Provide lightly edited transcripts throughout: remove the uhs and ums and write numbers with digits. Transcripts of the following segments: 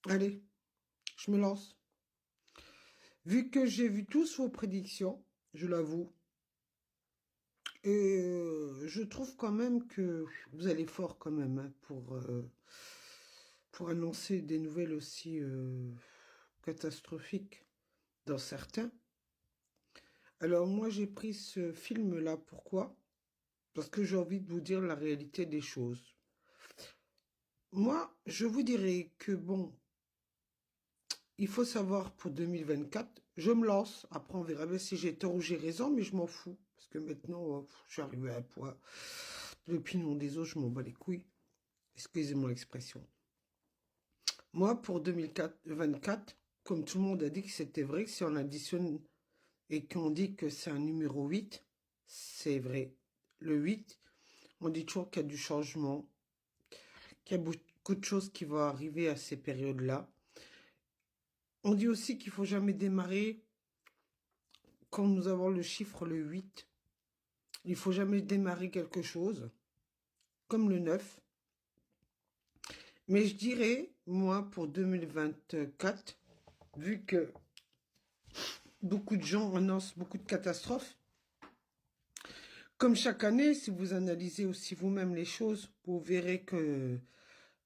Allez, je me lance. Vu que j'ai vu tous vos prédictions, je l'avoue, et je trouve quand même que vous allez fort quand même hein, pour annoncer des nouvelles aussi catastrophiques dans certains. Alors moi j'ai pris ce film-là, pourquoi? Parce que j'ai envie de vous dire la réalité des choses. Moi, je vous dirais que bon, il faut savoir pour 2024, je me lance. Après, on verra bien si j'ai tort ou j'ai raison, mais je m'en fous. Parce que maintenant, je suis arrivé à un point. L'opinion des autres, je m'en bats les couilles. Excusez-moi l'expression. Moi, pour 2024, comme tout le monde a dit que c'était vrai, que si on additionne et qu'on dit que c'est un numéro 8, c'est vrai. Le 8, on dit toujours qu'il y a du changement, qu'il y a beaucoup de choses qui vont arriver à ces périodes-là. On dit aussi qu'il faut jamais démarrer quand nous avons le chiffre le 8. Il faut jamais démarrer quelque chose, comme le 9. Mais je dirais, moi, pour 2024, vu que beaucoup de gens annoncent beaucoup de catastrophes, comme chaque année, si vous analysez aussi vous-même les choses, vous verrez que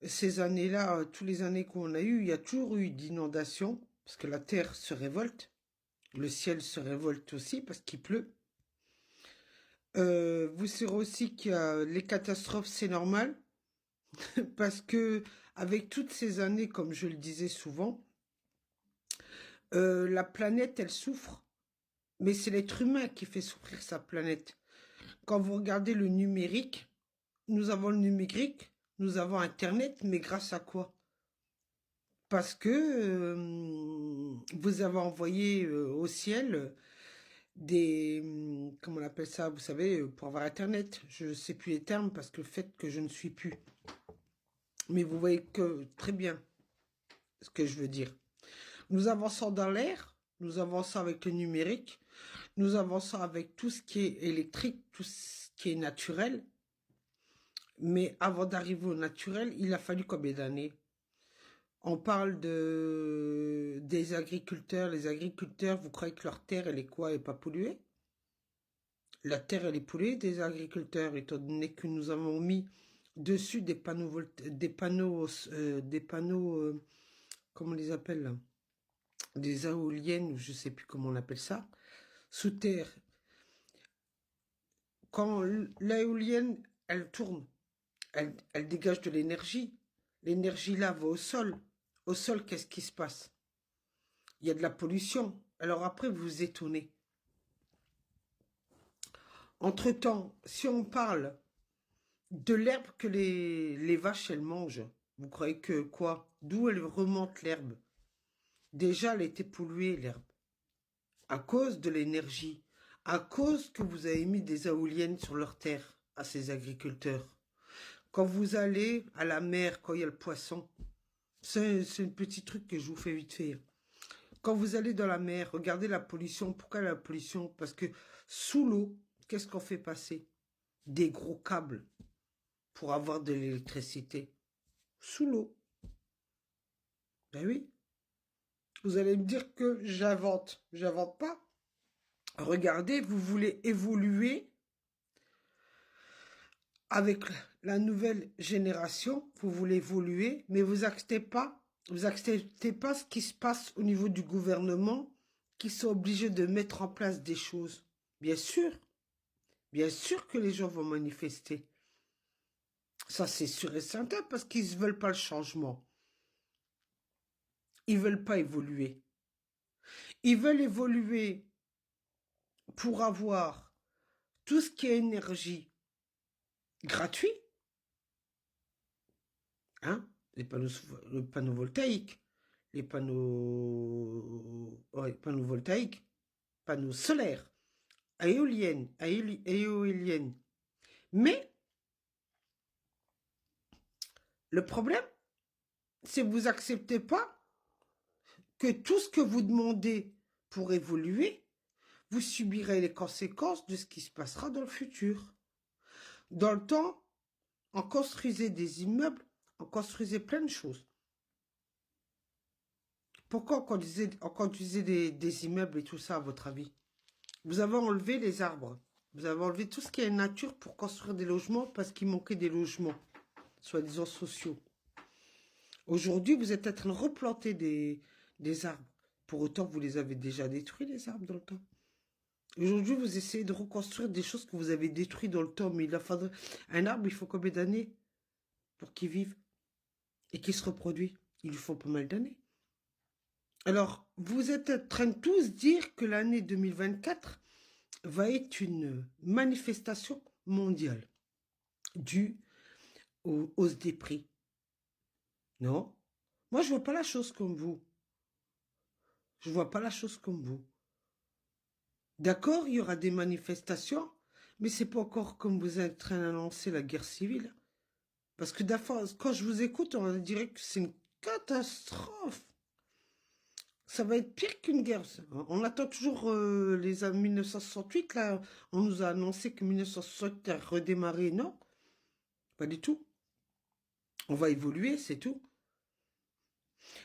ces années-là, toutes les années qu'on a eues, il y a toujours eu d'inondations, parce que la terre se révolte, le ciel se révolte aussi, parce qu'il pleut. Vous saurez aussi que les catastrophes, c'est normal, parce que avec toutes ces années, comme je le disais souvent, la planète, elle souffre, mais c'est l'être humain qui fait souffrir sa planète. Quand vous regardez le numérique, nous avons le numérique, nous avons Internet, mais grâce à quoi? Parce que vous avez envoyé au ciel des... comment on appelle ça? Vous savez, pour avoir Internet. Je ne sais plus les termes parce que le fait que je ne suis plus. Mais vous voyez que très bien ce que je veux dire. Nous avançons dans l'air, nous avançons avec le numérique, nous avançons avec tout ce qui est électrique, tout ce qui est naturel. Mais avant d'arriver au naturel, il a fallu combien d'années? On parle des agriculteurs. Les agriculteurs, vous croyez que leur terre, elle est quoi? Elle n'est pas polluée? La terre, elle est polluée des agriculteurs, étant donné que nous avons mis dessus des panneaux, comment on les appelle là? Des éoliennes, ou je sais plus comment on appelle ça, sous terre. Quand l'éolienne, elle tourne, elle dégage de l'énergie. L'énergie là va au sol. Au sol, qu'est-ce qui se passe? Il y a de la pollution. Alors après, vous vous étonnez. Entre-temps, si on parle de l'herbe que les vaches, elles mangent, vous croyez que quoi? D'où elle remonte l'herbe? Déjà, elle était polluée, l'herbe. À cause de l'énergie. À cause que vous avez mis des éoliennes sur leur terre à ces agriculteurs. Quand vous allez à la mer, quand il y a le poisson, c'est un petit truc que je vous fais vite fait. Quand vous allez dans la mer, regardez la pollution. Pourquoi la pollution? Parce que sous l'eau, qu'est-ce qu'on fait passer? Des gros câbles pour avoir de l'électricité. Sous l'eau. Ben oui. Vous allez me dire que j'invente. J'invente pas. Regardez, vous voulez évoluer avec la nouvelle génération, vous voulez évoluer, mais vous acceptez pas ce qui se passe au niveau du gouvernement, qui sont obligés de mettre en place des choses. Bien sûr que les gens vont manifester. Ça, c'est sûr et certain, parce qu'ils ne veulent pas le changement. Ils veulent pas évoluer. Ils veulent évoluer pour avoir tout ce qui est énergie gratuit, hein, les panneaux voltaïques, panneaux voltaïques, panneaux solaires, éoliennes. Mais le problème, c'est que vous n'acceptez pas que tout ce que vous demandez pour évoluer, vous subirez les conséquences de ce qui se passera dans le futur. Dans le temps, on construisait des immeubles, on construisait plein de choses. Pourquoi on conduisait des immeubles et tout ça, à votre avis? Vous avez enlevé les arbres. Vous avez enlevé tout ce qui est nature pour construire des logements parce qu'il manquait des logements, soi-disant sociaux. Aujourd'hui, vous êtes en train de replanter des arbres. Pour autant, vous les avez déjà détruits, les arbres, dans le temps. Aujourd'hui, vous essayez de reconstruire des choses que vous avez détruites dans le temps. Mais il a fallu... Un arbre, il faut combien d'années pour qu'il vive et qu'il se reproduise? Il lui faut pas mal d'années. Alors, vous êtes en train de tous dire que l'année 2024 va être une manifestation mondiale due aux hausses des prix. Non? Moi, je vois pas la chose comme vous. Je vois pas la chose comme vous. D'accord, il y aura des manifestations, mais c'est pas encore comme vous êtes en train d'annoncer la guerre civile. Parce que quand je vous écoute, on dirait que c'est une catastrophe. Ça va être pire qu'une guerre. On attend toujours les années 1968. Là, on nous a annoncé que 1968 a redémarré. Non, pas du tout. On va évoluer, c'est tout.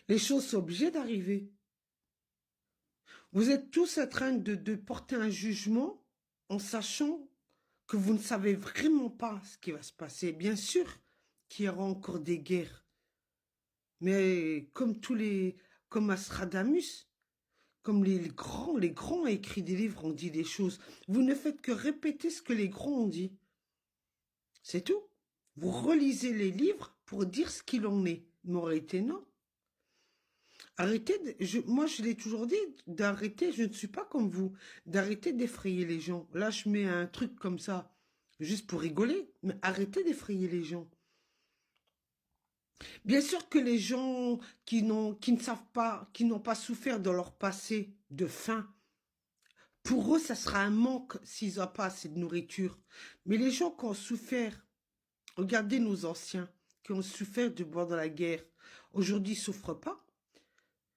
Les choses sont obligées d'arriver. Vous êtes tous en train de porter un jugement en sachant que vous ne savez vraiment pas ce qui va se passer. Bien sûr qu'il y aura encore des guerres. Mais comme Astradamus, comme les grands ont écrit des livres, ont dit des choses. Vous ne faites que répéter ce que les grands ont dit. C'est tout. Vous relisez les livres pour dire ce qu'il en est. Mais en réalité, non. Arrêtez, moi je l'ai toujours dit, d'arrêter, je ne suis pas comme vous, d'arrêter d'effrayer les gens. Là, je mets un truc comme ça, juste pour rigoler, mais arrêtez d'effrayer les gens. Bien sûr que les gens qui ne savent pas, qui n'ont pas souffert dans leur passé de faim, pour eux, ça sera un manque s'ils n'ont pas assez de nourriture. Mais les gens qui ont souffert, regardez nos anciens, qui ont souffert du bord de la guerre, aujourd'hui, ils ne souffrent pas.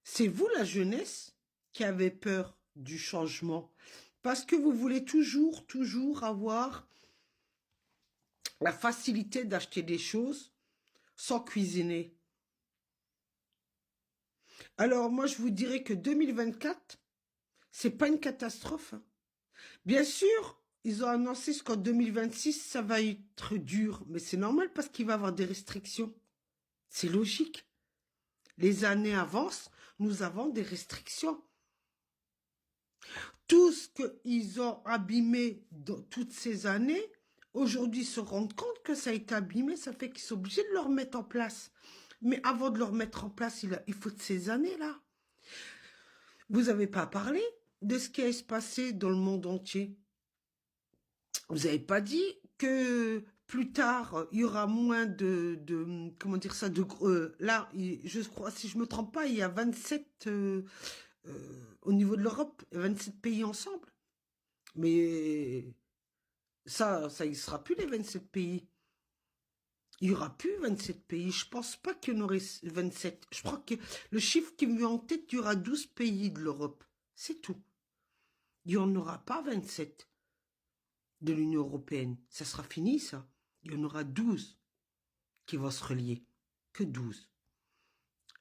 C'est vous, la jeunesse, qui avez peur du changement. Parce que vous voulez toujours avoir la facilité d'acheter des choses sans cuisiner. Alors, moi, je vous dirais que 2024, c'est pas une catastrophe. Bien sûr, ils ont annoncé qu'en 2026, ça va être dur. Mais c'est normal parce qu'il va y avoir des restrictions. C'est logique. Les années avancent, nous avons des restrictions. Tout ce qu'ils ont abîmé dans toutes ces années, aujourd'hui ils se rendent compte que ça a été abîmé, ça fait qu'ils sont obligés de le remettre en place. Mais avant de le remettre en place, il faut de ces années-là. Vous n'avez pas parlé de ce qui allait se passer dans le monde entier. Vous n'avez pas dit que plus tard, il y aura moins comment dire ça, là, je crois, si je ne me trompe pas, il y a 27, au niveau de l'Europe, 27 pays ensemble. Mais ça ne sera plus les 27 pays. Il n'y aura plus 27 pays. Je ne pense pas qu'il y en aurait 27. Je crois que le chiffre qui me vient en tête, il y aura 12 pays de l'Europe. C'est tout. Il n'y en aura pas 27 de l'Union européenne. Ça sera fini, ça. Il y en aura 12 qui vont se relier. Que 12.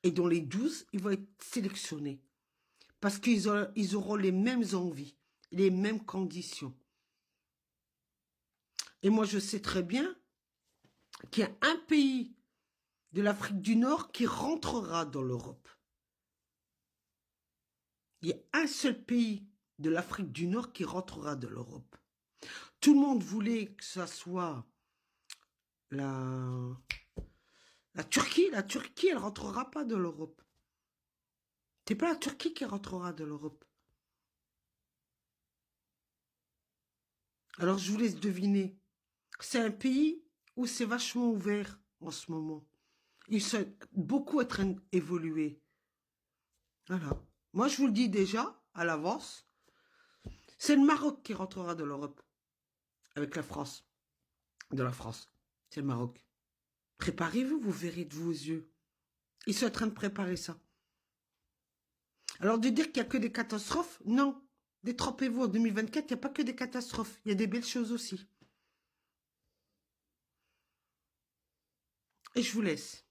Et dans les 12, ils vont être sélectionnés. Parce qu'ils auront les mêmes envies, les mêmes conditions. Et moi, je sais très bien qu'il y a un pays de l'Afrique du Nord qui rentrera dans l'Europe. Il y a un seul pays de l'Afrique du Nord qui rentrera dans l'Europe. Tout le monde voulait que ça soit la Turquie. La Turquie, elle ne rentrera pas dans l'Europe. C'est pas la Turquie qui rentrera dans l'Europe. Alors, je vous laisse deviner. C'est un pays où c'est vachement ouvert en ce moment. Ils sont beaucoup en train d'évoluer. Voilà. Moi, je vous le dis déjà, à l'avance, c'est le Maroc qui rentrera dans l'Europe. Avec la France. De la France. C'est le Maroc. Préparez-vous, vous verrez de vos yeux. Ils sont en train de préparer ça. Alors, de dire qu'il n'y a que des catastrophes, non. Détrompez-vous, en 2024, il n'y a pas que des catastrophes. Il y a des belles choses aussi. Et je vous laisse.